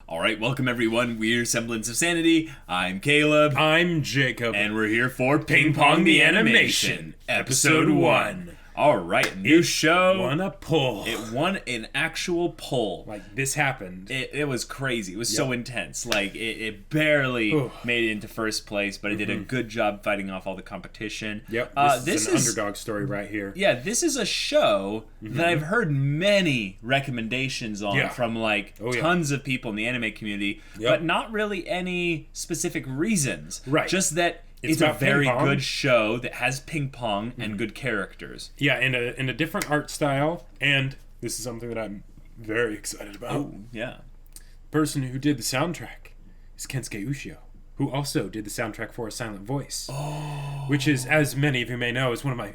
All right, welcome everyone. We're Semblance of Sanity. I'm Caleb. I'm Jacob. And we're here for Ping Pong the Animation, Episode 1. All right, new show. Won a poll. It won an actual poll. Like, this happened. It was crazy. It was so intense. Like, it barely made it into first place, but it did a good job fighting off all the competition. Yep, this is an underdog story right here. Yeah, this is a show that I've heard many recommendations on from, like, tons of people in the anime community, but not really any specific reasons. Right. Just that it's a very good show that has ping pong and good characters. Yeah, in a different art style, and this is something that I'm very excited about. Oh, yeah. The person who did the soundtrack is Kensuke Ushio, who also did the soundtrack for A Silent Voice. Oh. Which is, as many of you may know, is one of my,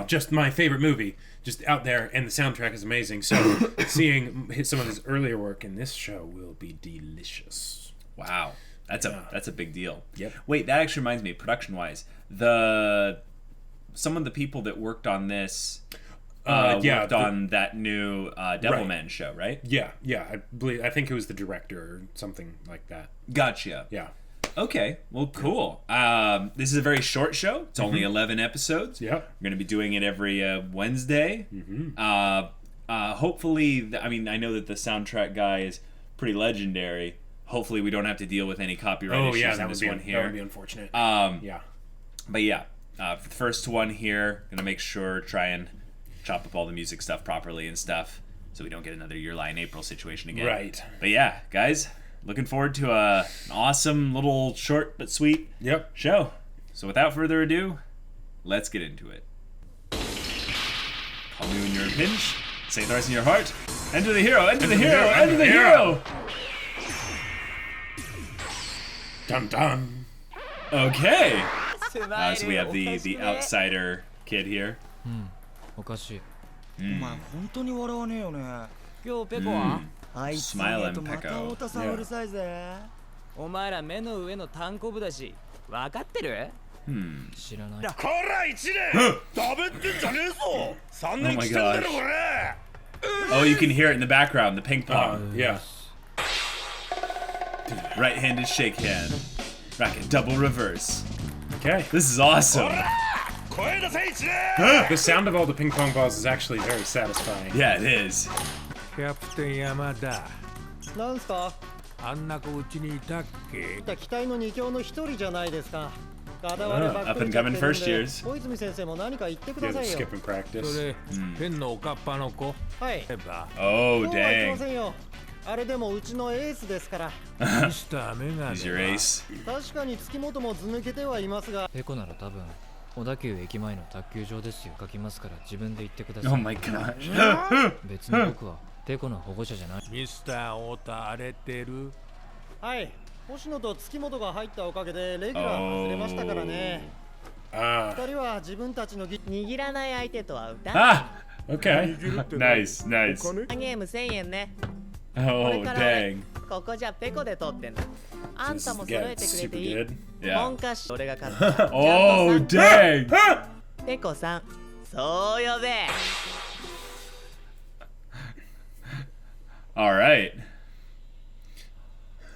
just my favorite movie. Just out there, and the soundtrack is amazing. So seeing some of his earlier work in this show will be delicious. Wow. That's a big deal. Yep. Wait, that actually reminds me, production-wise, some of the people that worked on this worked on that new Devilman show, right? Yeah. I think it was the director or something like that. Gotcha. Yeah. Okay. Well, cool. This is a very short show. It's only 11 episodes. Yep. We're going to be doing it every Wednesday. Hopefully, I mean, I know that the soundtrack guy is pretty legendary. Hopefully we don't have to deal with any copyright issues in this one here. That would be unfortunate. But yeah, for the first one here, gonna make sure try and chop up all the music stuff properly and stuff, so we don't get another Your Lie in April situation again. Right. But yeah, guys, looking forward to an awesome little short but sweet show. So without further ado, let's get into it. Call me when you're in a pinch. Say thrice in your heart. Enter the hero. Enter the hero. Enter the hero. Dun dun. Okay. So we have the outsider kid here. Smile and Peko. Oh my gosh. Oh, you can hear it in the background, the ping pong. Yeah. Right-handed shake hand. Racket double reverse. Okay. This is awesome. The sound of all the ping pong balls is actually very satisfying. Yeah, it is. Captain Yamada. なんすかあんな子うちにいたっけ期待の二強の一人じゃないですか Up and coming first years. 小泉先生も何か言ってくだ Yeah, さ the いよ skip and practice. それ、ペンのおかっぱの子はいえば Oh, そうはいきま dang. せんよあれでもうちのエースですからミスターメガ He's your ネは ace. 確かに月本も図抜けてはいますがペコなら多分小田急駅前の卓球場ですよ書きますから自分で言ってください Oh my gosh. 別に僕はペコの保護者じゃないミスター太田荒れてるはい星野と月本が入ったおかげでレギュラー外れましたからね二人は自分たちの握らない相手とは歌 Ah! Okay. Nice, nice. ゲーム1000円ね Oh, dang. ここじゃペコで取ってんだあん This た is も揃え getting てくれ super ていい good. Yeah. 本歌詞俺が買った Oh, dang. ペコさんそう呼べ All right.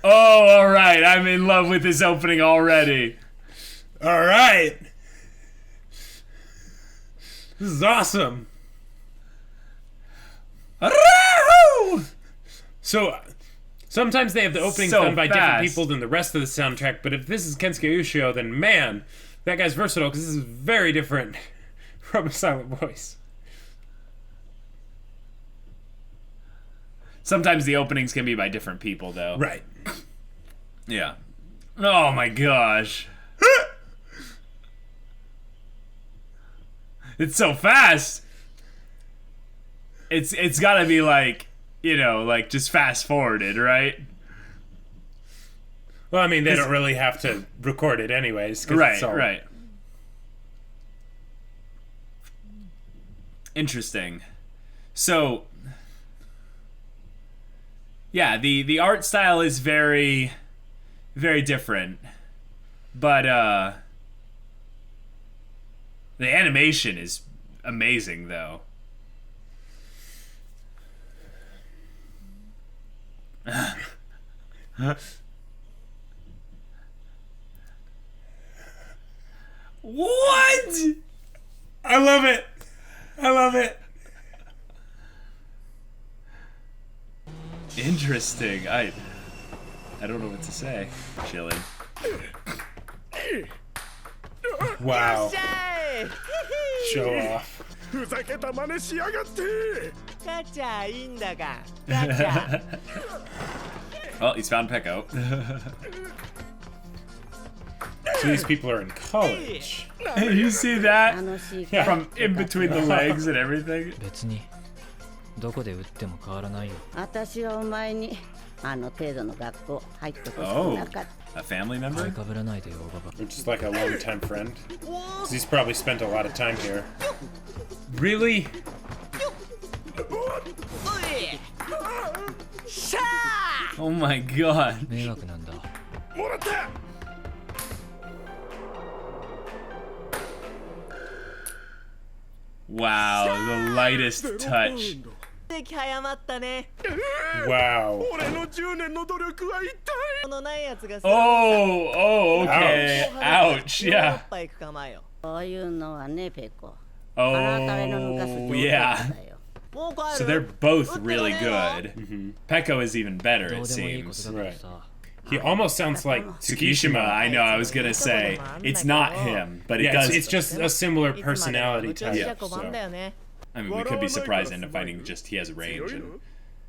Oh, all right. I'm in love with this opening already. All right. This is awesome. So, sometimes they have the openings So done by different fast. people than the rest of the soundtrack, but if this is Kensuke Ushio, then man, that guy's versatile because this is very different from A Silent Voice. Sometimes the openings can be by different people, though. Right. Yeah. Oh my gosh. It's so fast. It's got to be like, you know, like just fast forwarded, right? Well, I mean, they don't really have to record it anyways. 'Cause Right, it's all... right. Interesting. So, yeah, the art style is very, very different, but the animation is amazing, though. What? I love it. I love it. Interesting. I don't know what to say. Chilling. Wow. Show off. ふざけた真似しやがって。ガチャいいんだが。ガチャ。Well, he's found Pecco. So these people are in college. You see that? Yeah. From in between the legs and everything. 別にどこで打っても変わらないよ。私はお前にあの程度の学校入ってほしく Oh, なかった。 a family 買 member? いかぶらないでよババ。 Which is like a long-time friend. 'Cause he's probably spent a lot of time here. Really? Oh my god. 迷惑なんだ。もらった。 Wow, the lightest touch. 早まったね。 Wow. 俺の10年の努力は一体。このないやつが Oh, okay. Ouch, ヨーロ yeah. ッパ行くかまよ。そういうのはねペコ。 Oh, あなたの抜かす上手 yeah. だよ。もう帰 So る。 they're both really good. Pecco is even better, ど it うでもいいこ seems. とだからさ。 He almost sounds like Tsukishima, I know, I was gonna say. It's not him, but it Yeah, does. it's just a similar personality うちは type. シャコバンだ So. よね。 I mean, we could be surprised into finding just he has range and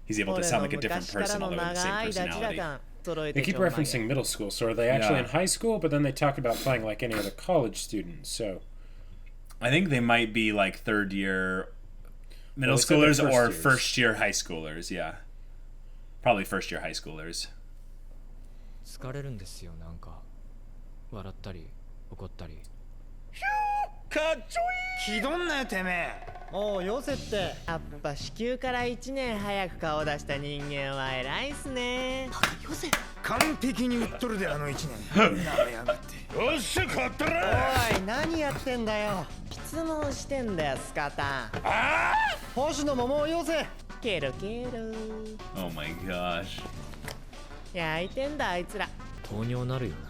he's able to sound like a different person, although with the same personality. They keep referencing middle school, so are they actually Yeah. in high school? But then they talk about playing like any other college students. So I think they might be like third year middle Well, they said they're schoolers first or years. first year high schoolers, yeah. Probably first year high schoolers. 疲れるんですよなんか。笑ったり怒ったり。かっちょいい。気取んなよてめえ。もうよせって。やっぱ子宮から1年早く顔出した人間は偉いっすね。よせ。完璧に売っとるであの1年。なめやがって。よっしゃ買ったら。おい何やってんだよ。質問してんだよスカタン。ああ。星野ももうよせ。ケロケロ。 Oh my gosh. 焼いてんだあいつら。糖尿なるよな。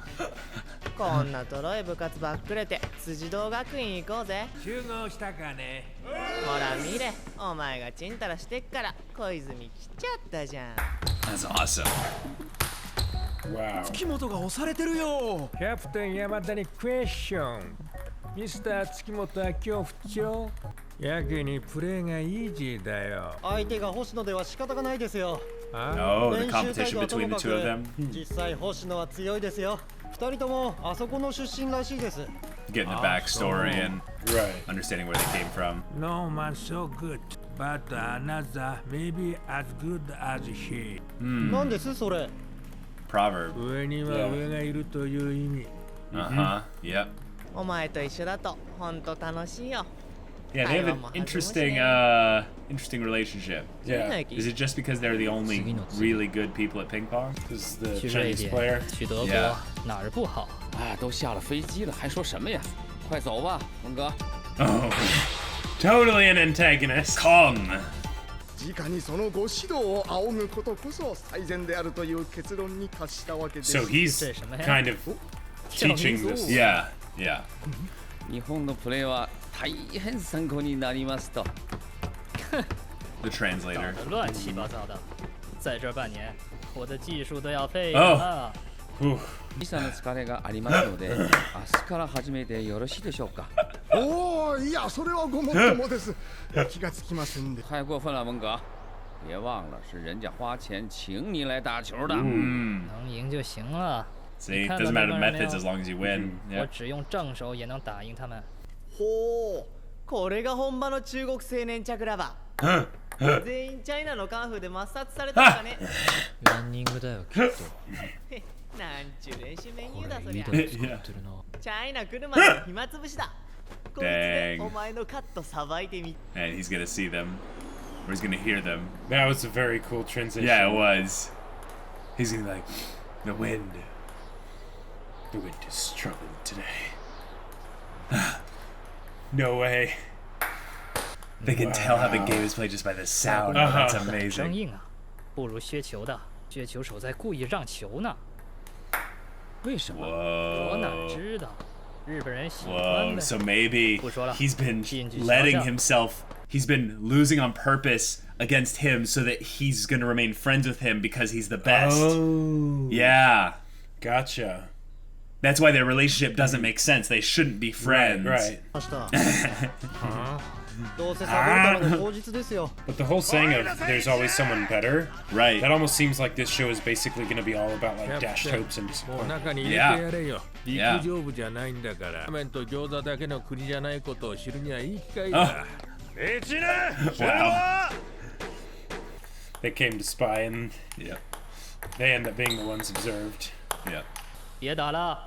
こんなとろい部活ばっくれて辻堂学院行こうぜ。集合したかね。ほら見れ、お前がちんたらしてっから小泉来ちゃったじゃん。 That's awesome. wow. 木本が押されてるよ。キャプテン山田にクエスチョン。ミスター月本は今日不調。やけにプレーがイージーだよ。相手が星野では仕方がないですよ。あ Oh, the 練習態 competition 度はとも between か the two of く them. 実際星野は強いですよ。二人ともあそこの出身らしいです。 Getting the backstory and Right. understanding where they came from. No man so good, but another maybe as good as he. なんですそれ。 Proverb. 上には上がいるという意味。Uh-huh. Yep. お前と一緒だとほんと楽しいよ。 Yeah, they have an interesting interesting relationship. Yeah. Is it just because they're the only really good people at ping pong? This is the 去瑞 Chinese 典 player. 去德国 Yeah. 哪儿不好？啊，都下了飞机了，还说什么呀？快走吧，龙哥。 Oh, Totally an antagonist. Pong. 直にそのご指導を仰ぐことこそ最善であるという結論に達したわけです。 So he's kind of teaching this. Yeah, yeah. 日本のプレーは大変参考になりますと。 The translator. 乱七八糟的，在这半年，我的技术都要废哦了。 Ooh. 時差の疲れがありますので、明日から始めてよろしいでしょうか。おーいやそれはごもっともです。気がつきませんで。太过分了，文哥，别忘了是人家花钱请你来打球的。Mm. 能赢就行了。 See, 你看到 doesn't 那 matter 帮 the 人没 methods 有 as long as you win. 我 Yeah. 只用正手也能打赢他们。ほう、これが本場の中国青年着ラバ Huh. ー。全員チャイナのカンフーで抹殺されたんかね。ランニングだよきっと。なんちゅう練習メニューだこそりゃ。れいいだろ使ってるな。チャイナ来るまでの暇つぶしだ。こいつで Dang. お前のカットさばいてみ。 And he's gonna see them. Or he's gonna hear them. That was a very cool transition. Yeah, it was. He's gonna be like, the wind. The wind is struggling today. No way. They can tell how the game is played just by the sound. Uh-huh. That's 真 amazing. 硬啊，不如削球的。月球手在故意让球呢。为什么？我哪知道？日本人喜欢呗。 So maybe he's been letting himself. He's been losing on purpose against him so that he's gonna remain friends with him because he's the best. Oh. Yeah. Gotcha. That's why their relationship doesn't make sense. They shouldn't be friends. Right. But the whole saying of there's always someone better, right? That almost seems like this show is basically going to be all about like dashed hopes and disappointment. Yeah. Yeah. Wow. They came to spy and they end up being the ones observed. Yeah. 别打了。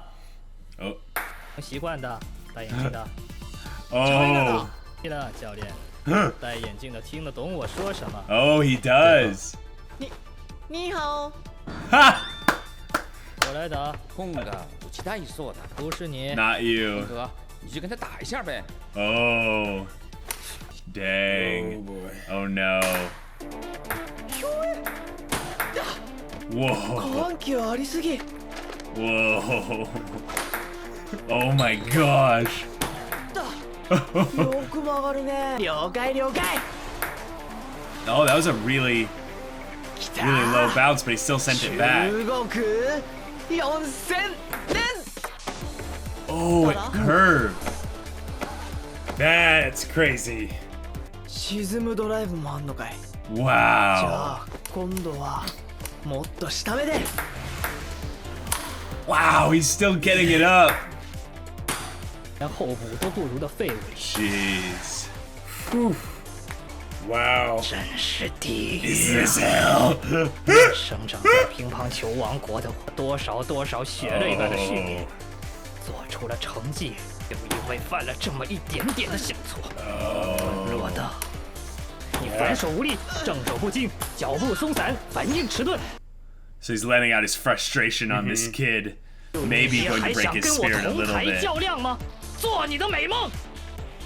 Oh. 习惯的，戴眼镜的。 Oh. 教练，戴眼镜的听得懂我说什么。 Oh, he does. 你好。哈。我来打。碰个武器带一说的。不是你。 Not you. 哥，你就跟他打一下呗。 Oh. Dang. Oh boy. Oh no. Whoa. Whoa. Oh my gosh. Oh, that was a really low bounce, but he still sent it back. Oh, it curved. That's crazy. Wow. Wow, he's still getting it up. 连后补都不如的废物。 Jeez. Wow. 真是地狱。 Is this hell? 生长在乒乓球王国的我，多少血泪般的训练，做出了成绩，就因为犯了这么一点点的小错，沦落到你反手无力，正手不精，脚步松散，反应迟钝。 So he's letting out his frustration on this kid. Maybe going to break his spirit a little bit. 较量吗？做你的美梦。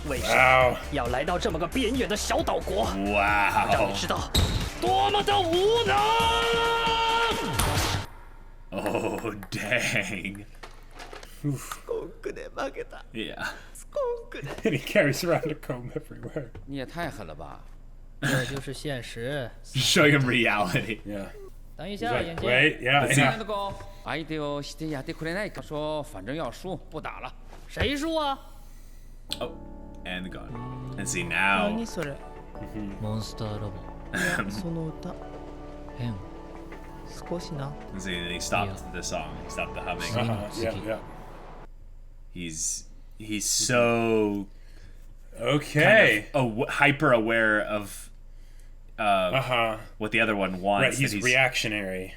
为什么要来到这么个边缘的小岛国？ Wow. 让你知道多么的无能。 Oh, dang. Yeah. And he carries around a comb everywhere. 你也太狠了吧！这就是现实。 Showing him reality. Yeah. 等一下，眼睛。 Wait, yeah, 亲愛 yeah. 的哥，相手をしてやってくれないか？说反正要输，不打了。谁输啊？ Oh, and gone. And see now. モンスターロボ。その歌変。少しな。 And see, he stopped the song. He stopped the humming. Yeah, yeah. He's so Okay. kind of hyper aware of what the other one wants. Right, he's reactionary.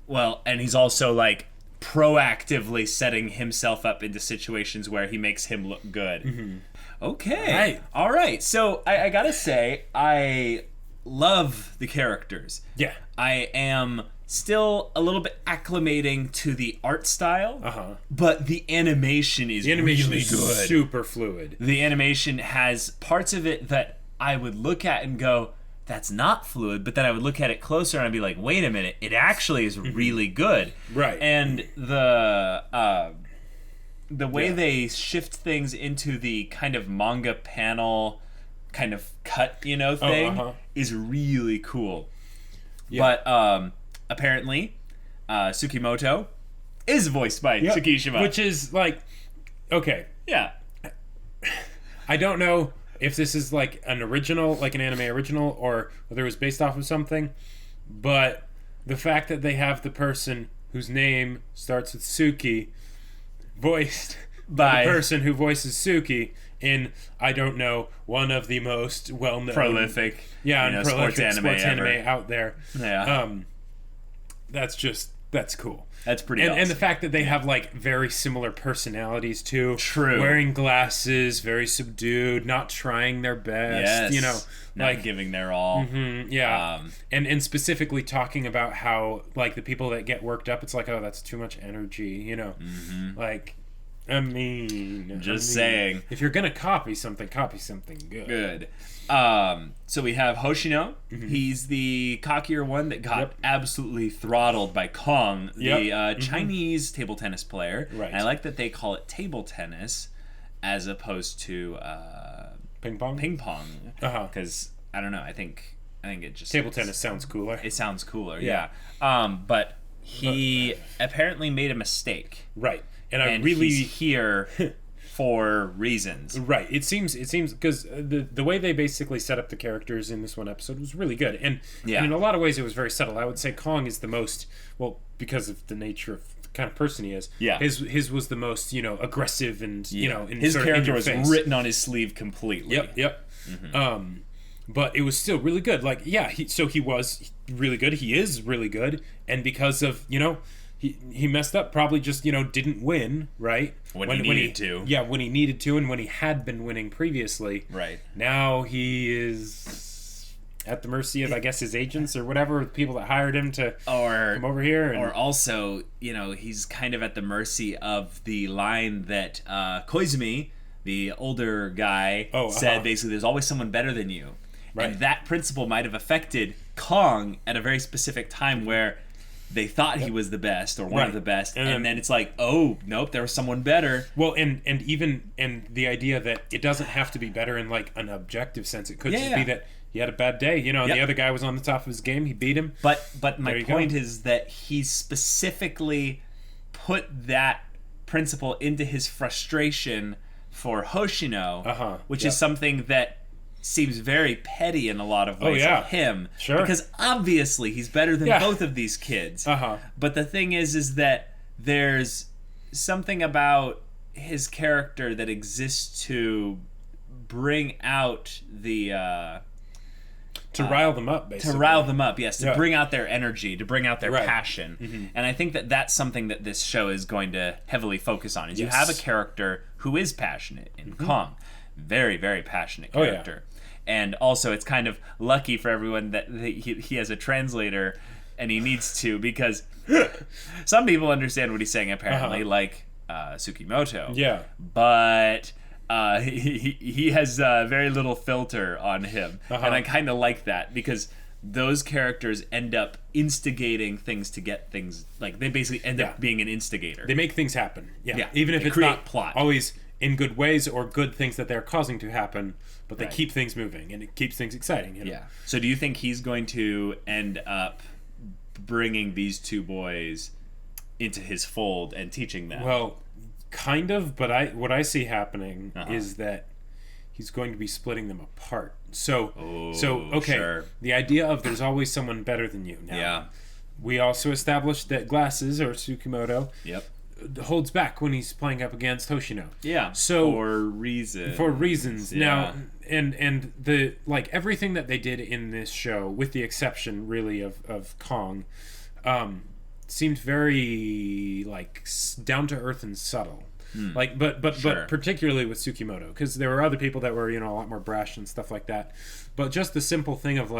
Well, and he's also like proactively setting himself up into situations where he makes him look good. Okay. Right. All right. So I gotta say, I love the characters. Yeah. I am still a little bit acclimating to the art style, but the animation is really good. Super fluid. The animation has parts of it that I would look at and go, that's not fluid, but then I would look at it closer and I'd be like, wait a minute, it actually is really good. Right. And the way they shift things into the kind of manga panel kind of cut, thing is really cool. Yeah. But apparently, Tsukimoto is voiced by Tsukishima. Which is like, okay. Yeah. I don't know if this is like an original, like an anime original, or whether it was based off of something, but the fact that they have the person whose name starts with Suki voiced by the person who voices Suki in, I don't know, one of the most well-known, prolific, prolific sports anime out there. Yeah. That's cool. That's pretty awesome. And the fact that they have like very similar personalities too. True. Wearing glasses, very subdued, not trying their best. Yes. Not giving their all. Yeah. And specifically talking about how like the people that get worked up, it's like, oh, that's too much energy, Like Just saying. If you're gonna copy something good. Good. So we have Hoshino. He's the cockier one that got absolutely throttled by Kong, the Chinese table tennis player. Right. And I like that they call it table tennis as opposed to ping pong. Because I don't know. I think it just table tennis sounds cooler. It sounds cooler. Yeah. But he apparently made a mistake. Right. And he's here for reasons. Right. It seems because the way they basically set up the characters in this one episode was really good, and in a lot of ways it was very subtle. I would say Kong is the most, well, because of the nature of the kind of person he is. Yeah. His was the most aggressive and in his character was face. Written on his sleeve completely. Yep. But it was still really good. Like he was really good. He is really good, and because of He messed up, probably just, didn't win, right? When he needed to. Yeah, when he needed to and when he had been winning previously. Right. Now he is at the mercy of, I guess, his agents or whatever, people that hired him to come over here. Or also, he's kind of at the mercy of the line that Koizumi, the older guy, said, basically, there's always someone better than you. Right. And that principle might have affected Kong at a very specific time where they thought he was the best or one of the best, and then it's like, oh nope, there was someone better. Well, and the idea that it doesn't have to be better in like an objective sense. It could just be that he had a bad day. The other guy was on the top of his game. He beat him. But my point is that he specifically put that principle into his frustration for Hoshino, which is something that seems very petty in a lot of ways of him. Sure. Because obviously he's better than both of these kids. But the thing is that there's something about his character that exists to bring out the... to rile them up, basically. To rile them up, yes. To bring out their energy, to bring out their passion. And I think that that's something that this show is going to heavily focus on. Is you have a character who is passionate in Kong. Very, very passionate character. And also, it's kind of lucky for everyone that he has a translator, and he needs to, because some people understand what he's saying, apparently, like Tsukimoto. Yeah. But he has very little filter on him. And I kind of like that, because those characters end up instigating things to get things, like, they basically end up being an instigator. They make things happen. Yeah. Even if it's not plot. Always in good ways or good things that they're causing to happen, but they keep things moving and it keeps things exciting. Yeah. So do you think he's going to end up bringing these two boys into his fold and teaching them? Well, kind of, but what I see happening is that he's going to be splitting them apart. So the idea of there's always someone better than you. Now, we also established that Glasses, or Tsukimoto, holds back when he's playing up against Hoshino. Yeah. So for reasons. Yeah. Now, and the everything that they did in this show, with the exception really of Kong, seemed very down to earth and subtle. But particularly with Tsukimoto, because there were other people that were a lot more brash and stuff like that. But just the simple thing of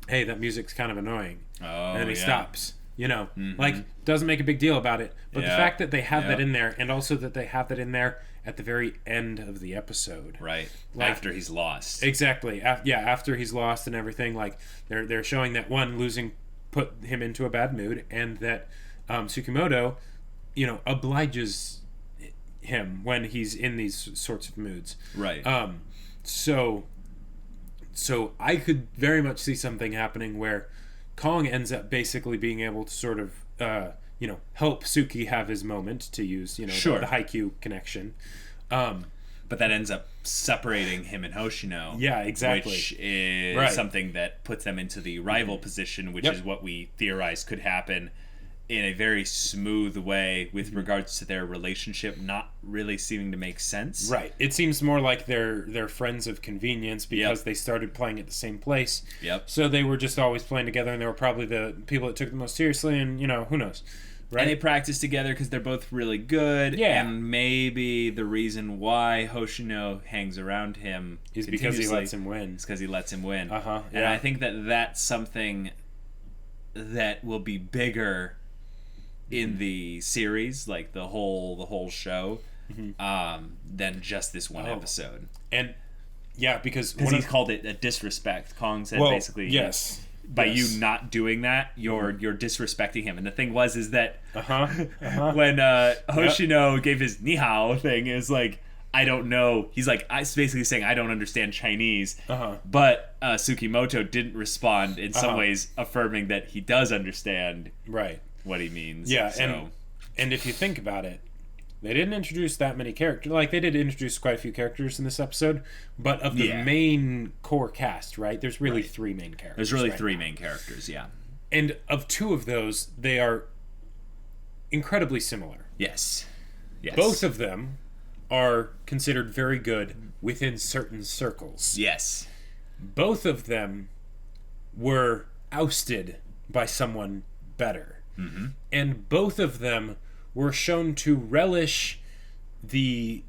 hey, that music's kind of annoying, and then he stops. Doesn't make a big deal about it. But the fact that they have that in there, and also that they have that in there at the very end of the episode. Right. After he's lost. Exactly. After he's lost and everything. They're showing that losing put him into a bad mood, and that Tsukimoto, obliges him when he's in these sorts of moods. Right. So I could very much see something happening where Kong ends up basically being able to sort of, help Suki have his moment, to use, the Haikyuu connection. But that ends up separating him and Hoshino. Yeah, exactly. Which is something that puts them into the rival position, which is what we theorize could happen in a very smooth way with regards to their relationship not really seeming to make sense. Right. It seems more like they're friends of convenience, because they started playing at the same place. Yep. So they were just always playing together, and they were probably the people that took it the most seriously, and, who knows. Right? And they practice together because they're both really good. Yeah. And maybe the reason why Hoshino hangs around him is because he lets him win. It's because he lets him win. Yeah. And I think that that's something that will be bigger in the series, like the whole show, than just this one episode. And yeah, because he called it a disrespect. Kong said basically, yes, by you not doing that, you're disrespecting him. And the thing is that when Hoshino gave his ni hao thing, it was like, I don't know. He's like, I basically saying I don't understand Chinese. But Tsukimoto didn't respond in some ways, affirming that he does understand what he means. Yeah, so. and if you think about it, they didn't introduce that many characters. Like, they did introduce quite a few characters in this episode, but of the main core cast, right? There's really three main characters. There's really three main characters, yeah. And of two of those, they are incredibly similar. Yes. Both of them are considered very good within certain circles. Yes. Both of them were ousted by someone better. And both of them were shown to relish the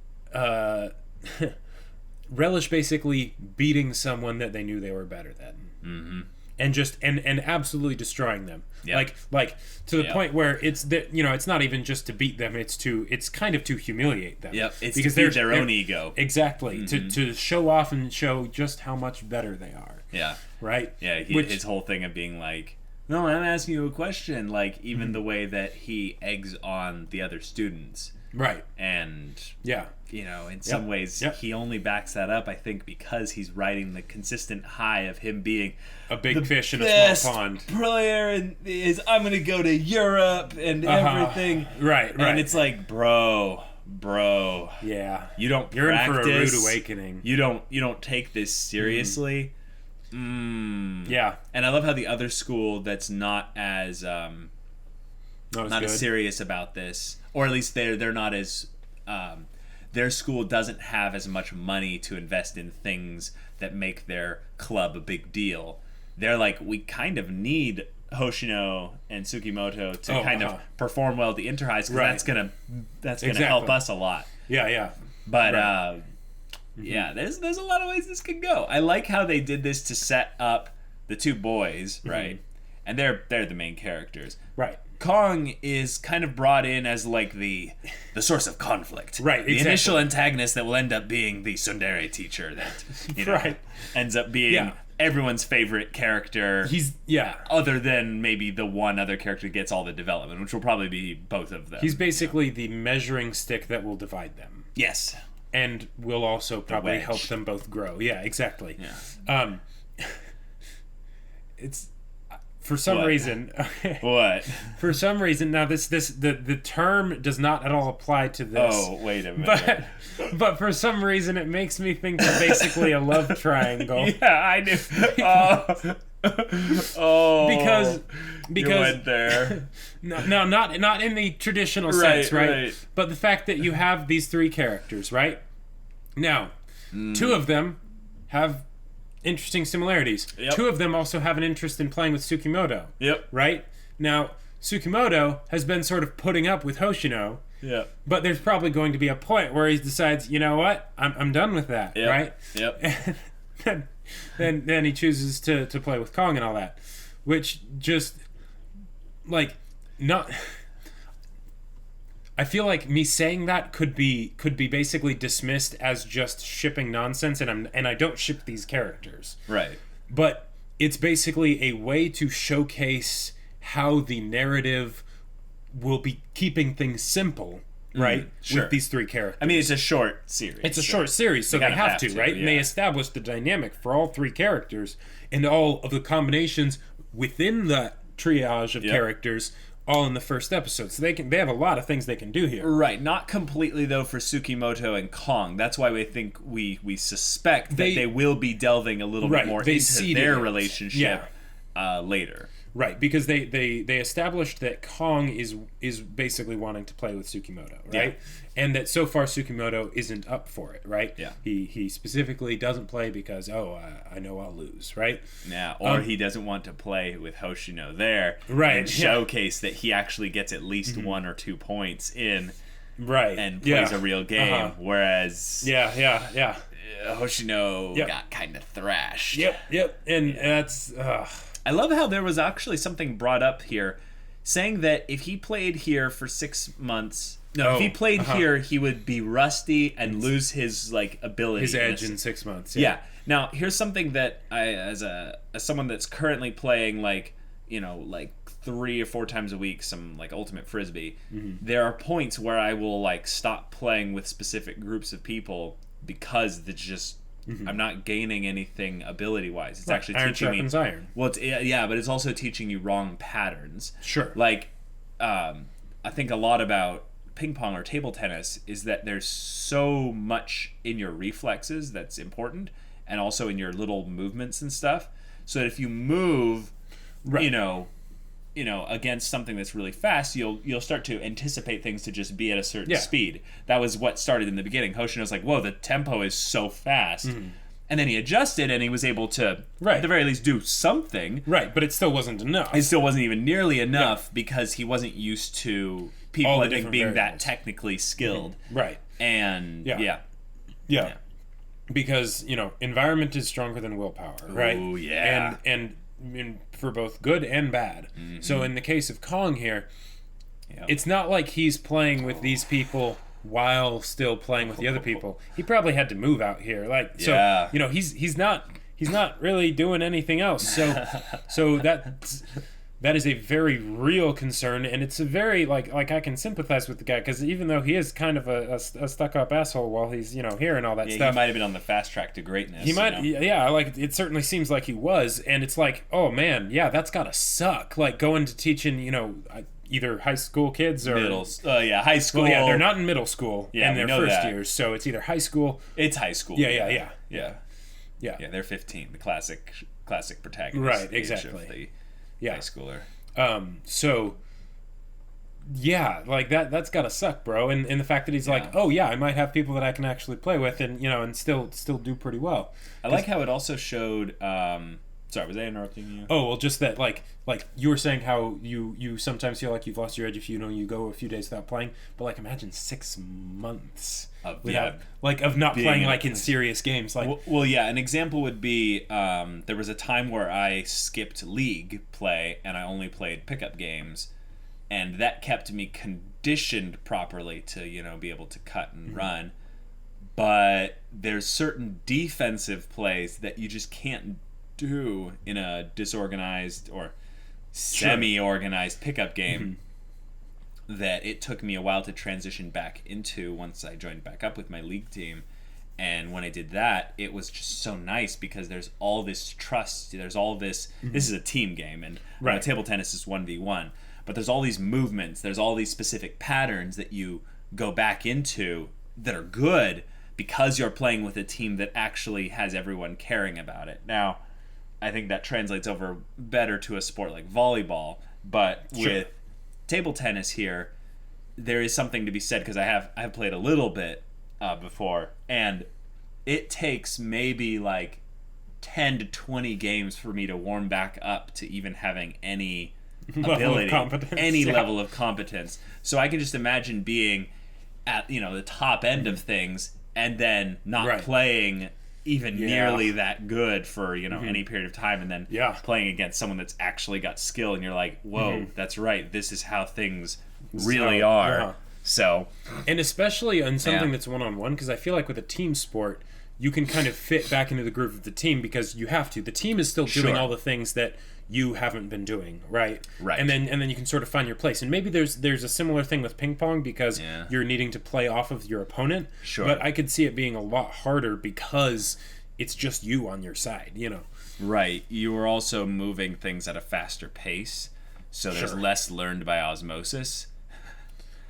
relish basically beating someone that they knew they were better than, and just and absolutely destroying them, like to the point where it's that, you know, it's not even just to beat them, it's kind of to humiliate them. It's because they're their own ego, exactly, to show off and show just how much better they are. Right. His whole thing of being like, no, I'm asking you a question. Like, even the way that he eggs on the other students. Right. And, you know, in some ways, he only backs that up, I think, because he's riding the consistent high of him being a big fish in a small pond. Player, and I'm going to go to Europe and everything. Right. And it's like, bro. Yeah. You don't You're practice. in for a rude awakening. You don't take this seriously. Yeah. And I love how the other school that's not as serious about this, or at least they're not as their school doesn't have as much money to invest in things that make their club a big deal. They're like, we kind of need Hoshino and Tsukimoto to kind of perform well at the inter-highs, because that's gonna help us a lot. But yeah, there's a lot of ways this could go. I like how they did this to set up the two boys, right? And they're the main characters. Right. Kong is kind of brought in as like the source of conflict. Right, The initial antagonist that will end up being the tsundere teacher that, you know, ends up being everyone's favorite character. He's other than maybe the one other character that gets all the development, which will probably be both of them. He's basically the measuring stick that will divide them. Yes. And will also probably help them both grow. Yeah, exactly. Yeah. It's for some reason. What? For some reason, now the term does not at all apply to this. Oh, wait a minute. But for some reason, it makes me think it's basically a love triangle. Yeah, I knew. Because you went there. No, not in the traditional sense, right? But the fact that you have these three characters, right? Now, two of them have interesting similarities. Two of them also have an interest in playing with Tsukimoto. Right? Now, Tsukimoto has been sort of putting up with Hoshino. But there's probably going to be a point where he decides, you know what? I'm done with that, right? And then he chooses to play with Kong and all that, which just like not. I feel like me saying that could be basically dismissed as just shipping nonsense, and I don't ship these characters, right? But it's basically a way to showcase how the narrative will be keeping things simple. Right? With these three characters. I mean, it's a short series. It's a short series, so they have to, right? And they establish the dynamic for all three characters and all of the combinations within the triage of characters all in the first episode. So they have a lot of things they can do here. Right. Not completely, though, for Tsukimoto and Kong. That's why we think we suspect that they will be delving a little bit more into their relationship later. Right, because they established that Kong is basically wanting to play with Tsukimoto, right? And that so far Tsukimoto isn't up for it, right? He specifically doesn't play because, I know I'll lose, right? Yeah, or he doesn't want to play with Hoshino there, right? And showcase that he actually gets at least 1 or 2 points in, right? And plays a real game, whereas Hoshino got kind of thrashed. And that's. I love how there was actually something brought up here. saying that if he played here for 6 months, if he played here, he would be rusty and lose his like ability, his edge in 6 months. Yeah. Now, here's something that I, as someone that's currently playing like 3 or 4 times a week, some like ultimate frisbee, there are points where I will like stop playing with specific groups of people because it's just I'm not gaining anything ability wise. It's actually iron teaching me iron. Well, but it's also teaching you wrong patterns. Sure. Like I think a lot about ping pong or table tennis is that there's so much in your reflexes that's important, and also in your little movements and stuff, so that if you move against something that's really fast, you'll start to anticipate things to just be at a certain speed. That was what started in the beginning. Hoshino's like, whoa, the tempo is so fast. And then he adjusted, and he was able to, at the very least, do something. Right, but it still wasn't enough. It still wasn't even nearly enough because he wasn't used to people being variables. That technically skilled. Right. And, yeah. Because, environment is stronger than willpower, right? Oh, yeah. And for both good and bad. So in the case of Kong here, it's not like he's playing with these people while still playing with the other people. He probably had to move out here. He's not really doing anything else. So that is a very real concern, and it's a very like I can sympathize with the guy, because even though he is kind of a stuck-up asshole while he's here and all that stuff, he might have been on the fast track to greatness. He might, like it certainly seems like he was, and it's like, oh man, that's gotta suck. Like going to teaching, either high school kids or high school. Well, they're not in middle school in their first years, so it's either high school. It's high school. Yeah. They're 15, the classic protagonist. Right, exactly. Of the high schooler. That's gotta suck, bro. And the fact that he's like, I might have people that I can actually play with, and still do pretty well. I like how it also showed. Sorry, was I interrupting you? Oh, well, just that, like you were saying how you sometimes feel like you've lost your edge if you go a few days without playing, but like imagine 6 months of not playing like in serious games. Like, well, an example would be there was a time where I skipped league play and I only played pickup games, and that kept me conditioned properly to be able to cut and run. But there's certain defensive plays that you just can't do in a disorganized or semi-organized pickup game that it took me a while to transition back into once I joined back up with my league team. And when I did that, it was just so nice because there's all this trust, there's all this this is a team game, and table tennis is 1v1, but there's all these movements, there's all these specific patterns that you go back into that are good because you're playing with a team that actually has everyone caring about it. Now, I think that translates over better to a sport like volleyball, but with table tennis here, there is something to be said, because I have played a little bit before, and it takes maybe like 10 to 20 games for me to warm back up to even having any ability, level of competence. So I can just imagine being at the top end of things and then not playing even nearly that good for any period of time, and then playing against someone that's actually got skill, and you're like, whoa, that's right, this is how things really are. So, and especially on something that's one-on-one, because I feel like with a team sport you can kind of fit back into the groove of the team, because you have to. The team is still doing all the things that you haven't been doing, right? And then you can sort of find your place. And maybe there's a similar thing with ping pong, because you're needing to play off of your opponent. But I could see it being a lot harder because it's just you on your side, Right. You are also moving things at a faster pace, so there's less learned by osmosis.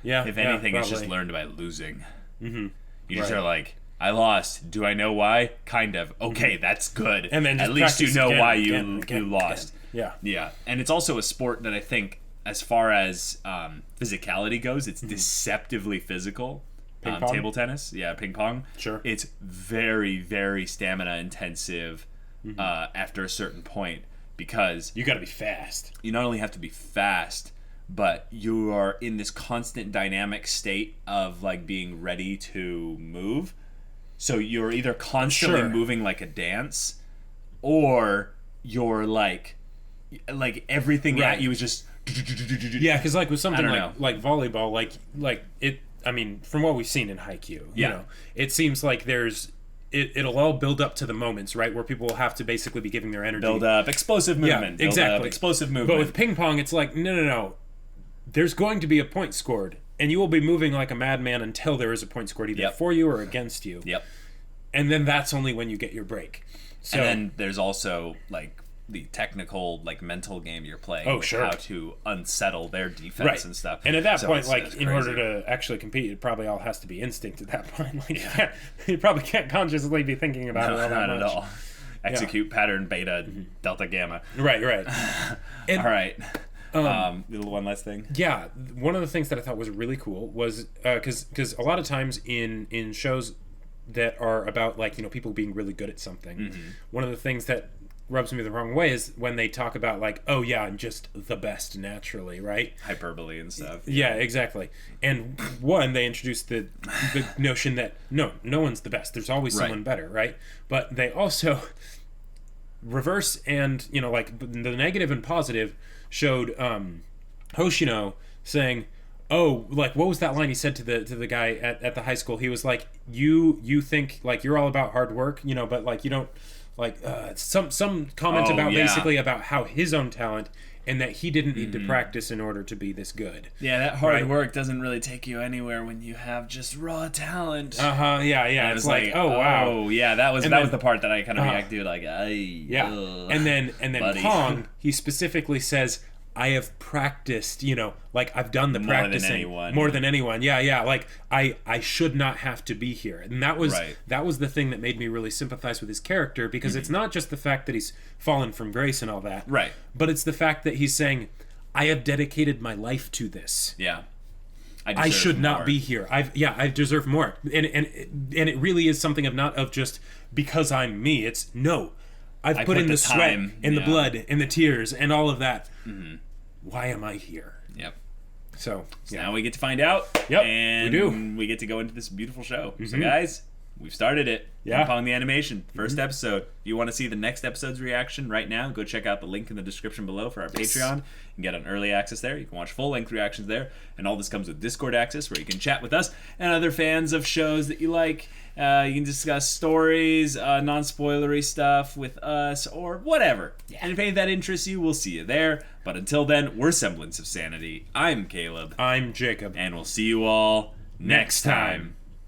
If anything, it's just learned by losing. You just are like, I lost. Do I know why? Kind of. Okay, that's good. And then at least you know why you lost. Yeah. And it's also a sport that I think, as far as physicality goes, it's deceptively physical. Table tennis, ping pong. It's very, very stamina intensive after a certain point, because you got to be fast. You not only have to be fast, but you are in this constant dynamic state of like being ready to move. So you're either constantly moving like a dance, or you're like everything at you is just Yeah, because like with something like volleyball, like it. I mean, from what we've seen in Haikyuu, you know, it seems like it'll all build up to the moments, right, where people will have to basically be giving their energy. Build up, explosive movement. Yeah, exactly. Explosive movement. But with ping pong, it's like, no. There's going to be a point scored, and you will be moving like a madman until there is a point scored, either for you or against you. Yep. And then that's only when you get your break. So, and then there's also, like, the technical, like, mental game you're playing how to unsettle their defense and stuff. And at that point, like, in order to actually compete, it probably all has to be instinct at that point. Like, you probably can't consciously be thinking about it all that much. Not at all. Execute pattern, beta, delta, gamma. Right. And, all right. One last thing. Yeah, one of the things that I thought was really cool was, because a lot of times in shows that are about, like, you know, people being really good at something, one of the things that rubs me the wrong way is when they talk about, like, oh yeah, I'm just the best naturally, right? Hyperbole and stuff. Yeah, exactly. And one, they introduced the notion that no one's the best. There's always someone better, right? But they also reverse and, you know, like, the negative and positive showed Hoshino saying, oh, like, what was that line he said to the guy at the high school? He was like, you think, like, you're all about hard work, you know, but, like, you don't, like, some comment basically about how his own talent, and that he didn't need to practice in order to be this good. Yeah, that hard work doesn't really take you anywhere when you have just raw talent. Yeah. And it's like, oh wow, yeah, that was the part that I kind of reacted to, like, and then Pong, he specifically says, I have practiced, you know, like, I've done the practicing more than anyone. Yeah. Like, I should not have to be here. And that was the thing that made me really sympathize with his character, because it's not just the fact that he's fallen from grace and all that. Right. But it's the fact that he's saying, I have dedicated my life to this. Yeah. I should not be here. I deserve more. And it really is something of just because I'm me. It's no. I've put in the sweat and the blood and the tears and all of that. Why am I here? Yep. So now we get to find out. Yep, and we do. We get to go into this beautiful show. So guys, we've started it. Pong the Animation, first episode. If you want to see the next episode's reaction right now, go check out the link in the description below for our Patreon. You can get an early access there. You can watch full-length reactions there. And all this comes with Discord access, where you can chat with us and other fans of shows that you like. You can discuss stories, non-spoilery stuff with us, or whatever. And if any of that interests you, we'll see you there. But until then, we're Semblance of Sanity. I'm Caleb. I'm Jacob. And we'll see you all next time.